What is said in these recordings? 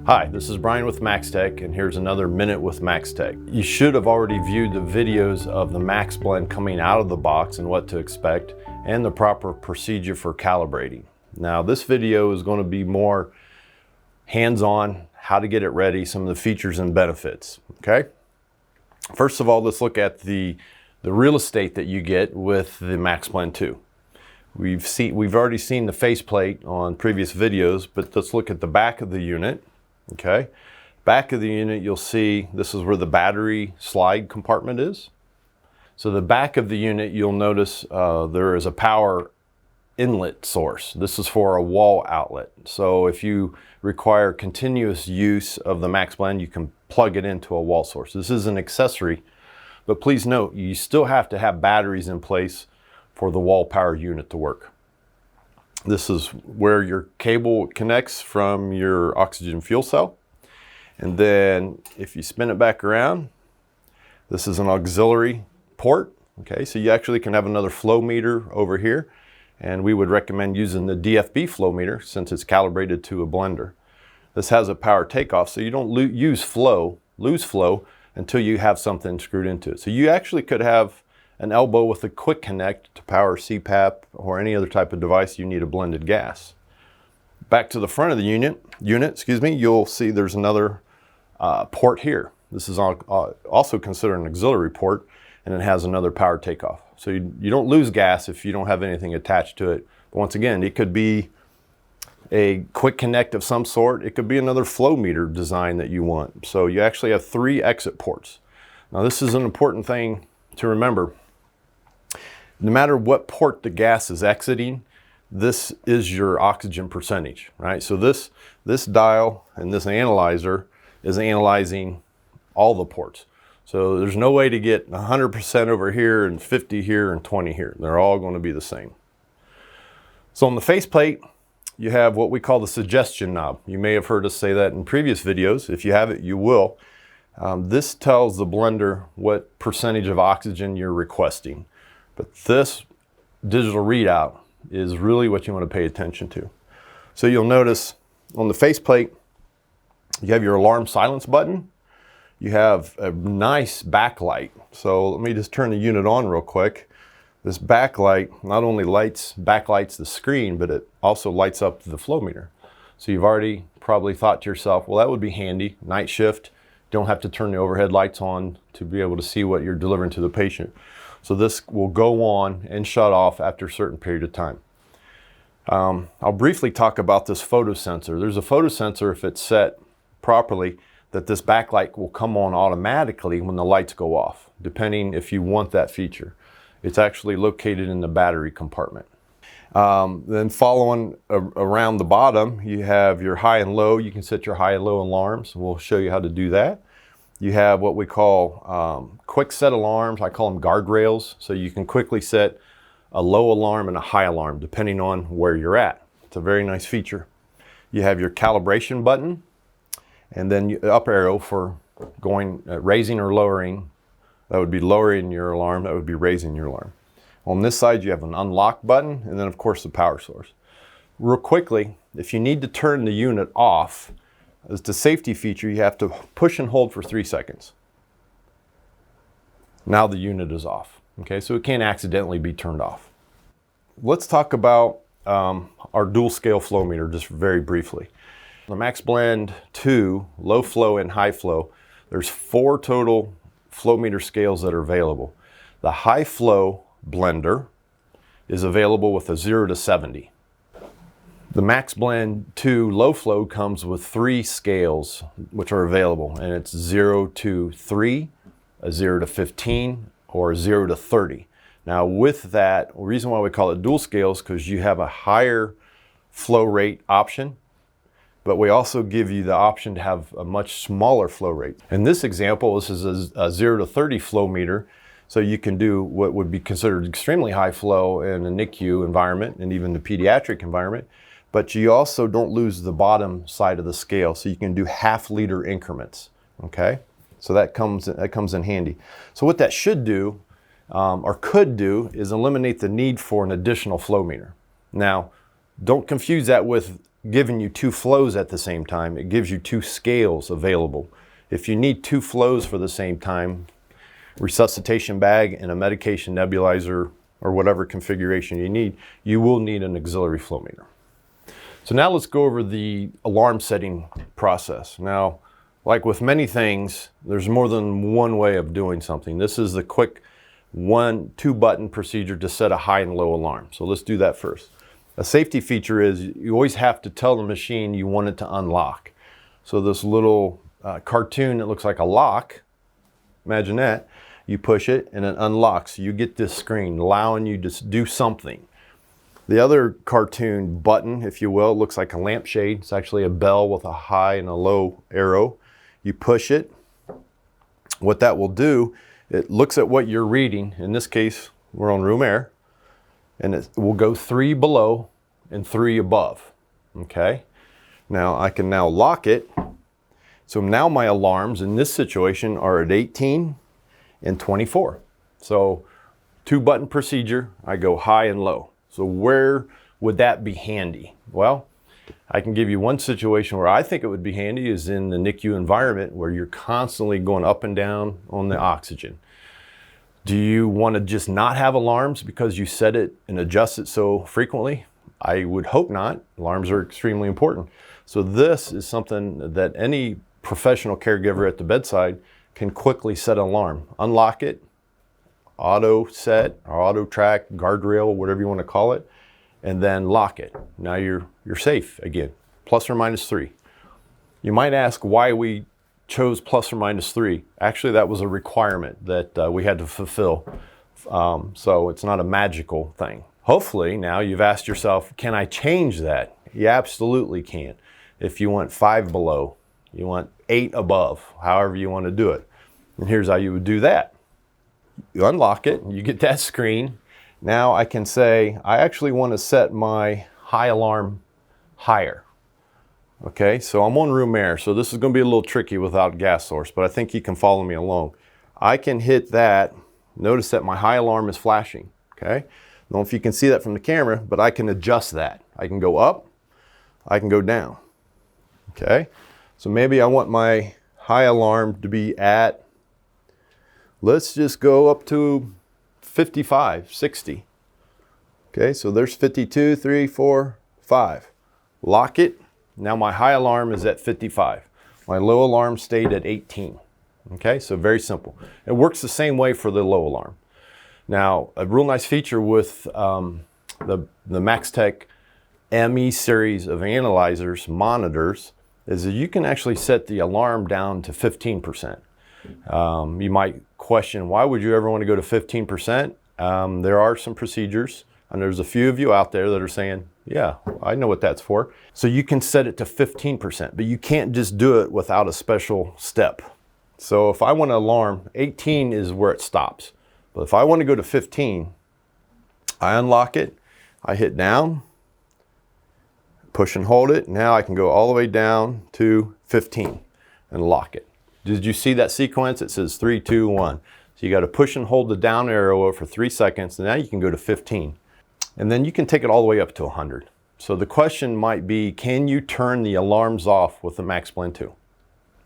Hi, this is Brian with Maxtec, and here's another Minute with Maxtec. You should have already viewed the videos of the MaxBlend coming out of the box and what to expect, and the proper procedure for calibrating. Now, this video is going to be more hands-on, how to get it ready, some of the features and benefits, okay? First of all, let's look at the real estate that you get with the MaxBlend 2. We've already seen the faceplate on previous videos, but let's look at the back of the unit. Okay, back of the unit, you'll see this is where the battery slide compartment is. So the back of the unit, you'll notice there is a power inlet source. This is for a wall outlet. So if you require continuous use of the MaxBlend, you can plug it into a wall source. This is an accessory, but please note, you still have to have batteries in place for the wall power unit to work. This is where your cable connects from your oxygen fuel cell. And then if you spin it back around, this is an auxiliary port. Okay, so you actually can have another flow meter over here. And we would recommend using the DFB flow meter since it's calibrated to a blender. This has a power takeoff, so you don't lose flow until you have something screwed into it. So you actually could have an elbow with a quick connect to power CPAP or any other type of device you need a blended gas. Back to the front of the unit, you'll see there's another port here. This is also considered an auxiliary port, and it has another power takeoff. So you don't lose gas if you don't have anything attached to it. But once again, it could be a quick connect of some sort. It could be another flow meter design that you want. So you actually have 3 exit ports. Now this is an important thing to remember. No matter what port the gas is exiting, this is your oxygen percentage, right? So this dial and this analyzer is analyzing all the ports. So there's no way to get 100% over here and 50 here and 20 here. They're all going to be the same. So on the faceplate, you have what we call the suggestion knob. You may have heard us say that in previous videos. If you have it, you will. This tells the blender what percentage of oxygen you're requesting. But this digital readout is really what you want to pay attention to. So you'll notice on the faceplate, you have your alarm silence button. You have a nice backlight. So let me just turn the unit on real quick. This backlight not only backlights the screen, but it also lights up the flow meter. So you've already probably thought to yourself, well, that would be handy, night shift. Don't have to turn the overhead lights on to be able to see what you're delivering to the patient. So this will go on and shut off after a certain period of time. I'll briefly talk about this photo sensor. There's a photo sensor, if it's set properly, that this backlight will come on automatically when the lights go off, depending if you want that feature. It's actually located in the battery compartment. Then following around the bottom, you have your high and low. You can set your high and low alarms. We'll show you how to do that. You have what we call quick set alarms. I call them guardrails. So you can quickly set a low alarm and a high alarm depending on where you're at. It's a very nice feature. You have your calibration button, and then the up arrow for going raising or lowering. That would be lowering your alarm. That would be raising your alarm. On this side, you have an unlock button, and then of course the power source. Real quickly, if you need to turn the unit off, as the safety feature, you have to push and hold for 3 seconds. Now the unit is off. Okay, so it can't accidentally be turned off. Let's talk about our dual scale flow meter just very briefly. The MaxBlend 2, low flow and high flow, there's 4 total flow meter scales that are available. The high flow blender is available with a 0 to 70. The MaxBlend 2 low flow comes with 3 scales which are available, and it's 0 to 3, a 0 to 15, or a 0 to 30. Now with that, the reason why we call it dual scales is because you have a higher flow rate option, but we also give you the option to have a much smaller flow rate. In this example, this is a 0 to 30 flow meter, so you can do what would be considered extremely high flow in a NICU environment and even the pediatric environment, but you also don't lose the bottom side of the scale, so you can do half-liter increments, okay? So that comes in handy. So what that should do, or could do, is eliminate the need for an additional flow meter. Now, don't confuse that with giving you two flows at the same time. It gives you two scales available. If you need two flows for the same time, resuscitation bag and a medication nebulizer or whatever configuration you need, you will need an auxiliary flow meter. So now let's go over the alarm setting process. Now, like with many things, there's more than one way of doing something. This is the quick 1-2 button procedure to set a high and low alarm. So let's do that first. A safety feature is you always have to tell the machine you want it to unlock. So this little cartoon that looks like a lock, imagine that, you push it and it unlocks. You get this screen allowing you to do something. The other cartoon button, if you will, looks like a lampshade. It's actually a bell with a high and a low arrow. You push it. What that will do, it looks at what you're reading. In this case, we're on room air, and it will go 3 below and 3 above. Okay? Now I can now lock it. So now my alarms in this situation are at 18 and 24. So 2-button procedure, I go high and low. So where would that be handy? Well, I can give you one situation where I think it would be handy is in the NICU environment where you're constantly going up and down on the oxygen. Do you want to just not have alarms because you set it and adjust it so frequently? I would hope not. Alarms are extremely important. So this is something that any professional caregiver at the bedside can quickly set an alarm. Unlock it, auto set or auto track, guardrail, whatever you want to call it, and then lock it. Now you're safe again, plus or minus 3. You might ask why we chose plus or minus 3. Actually, that was a requirement that we had to fulfill. So it's not a magical thing. Hopefully now you've asked yourself, can I change that? You absolutely can. If you want 5 below, you want 8 above, however you want to do it. And here's how you would do that. You unlock it, you get that screen. Now I can say, I actually want to set my high alarm higher. Okay, so I'm on room air, so this is going to be a little tricky without gas source, but I think you can follow me along. I can hit that. Notice that my high alarm is flashing. Okay, I don't know if you can see that from the camera, but I can adjust that. I can go up, I can go down. Okay, so maybe I want my high alarm to be at, let's just go up to 55, 60. Okay, so there's 52, 3, 4, 5. Lock it. Now my high alarm is at 55. My low alarm stayed at 18. Okay, so very simple. It works the same way for the low alarm. Now, a real nice feature with the Maxtec ME series of analyzers, monitors, is that you can actually set the alarm down to 15%. You might question, why would you ever want to go to 15%? There are some procedures, and there's a few of you out there that are saying, yeah, I know what that's for. So you can set it to 15%, but you can't just do it without a special step. So if I want to alarm, 18 is where it stops. But if I want to go to 15, I unlock it, I hit down, push and hold it. Now I can go all the way down to 15 and lock it. Did you see that sequence? It says 3, 2, 1. So you got to push and hold the down arrow for 3 seconds, and now you can go to 15. And then you can take it all the way up to 100. So the question might be, can you turn the alarms off with the MaxBlend 2?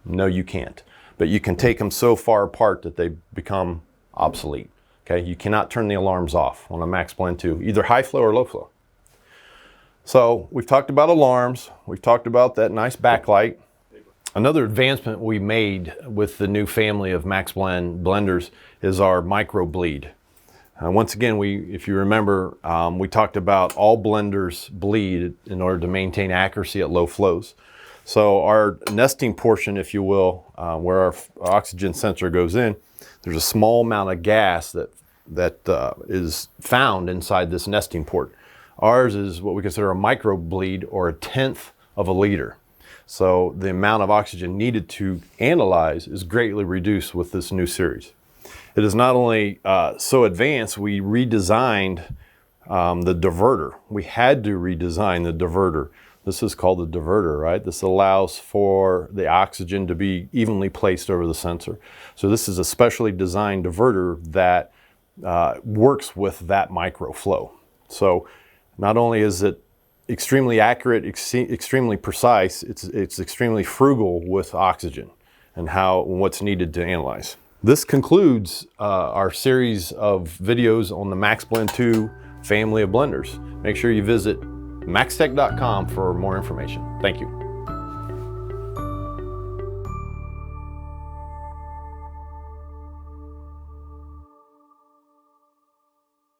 No, you can't. But you can take them so far apart that they become obsolete. Okay, you cannot turn the alarms off on a MaxBlend 2, either high flow or low flow. So we've talked about alarms. We've talked about that nice backlight. Another advancement we made with the new family of MaxBlend blenders is our micro bleed. Once again, if you remember, we talked about all blenders bleed in order to maintain accuracy at low flows. So our nesting portion, if you will, where our oxygen sensor goes in, there's a small amount of gas that is found inside this nesting port. Ours is what we consider a micro bleed, or 1/10 of a liter. So the amount of oxygen needed to analyze is greatly reduced with this new series. It is not only so advanced, we redesigned the diverter. We had to redesign the diverter. This is called the diverter, right? This allows for the oxygen to be evenly placed over the sensor. So this is a specially designed diverter that works with that micro flow. So not only is it extremely accurate, extremely precise. It's extremely frugal with oxygen and what's needed to analyze. This concludes our series of videos on the MaxBlend 2 family of blenders. Make sure you visit maxtec.com for more information. Thank you.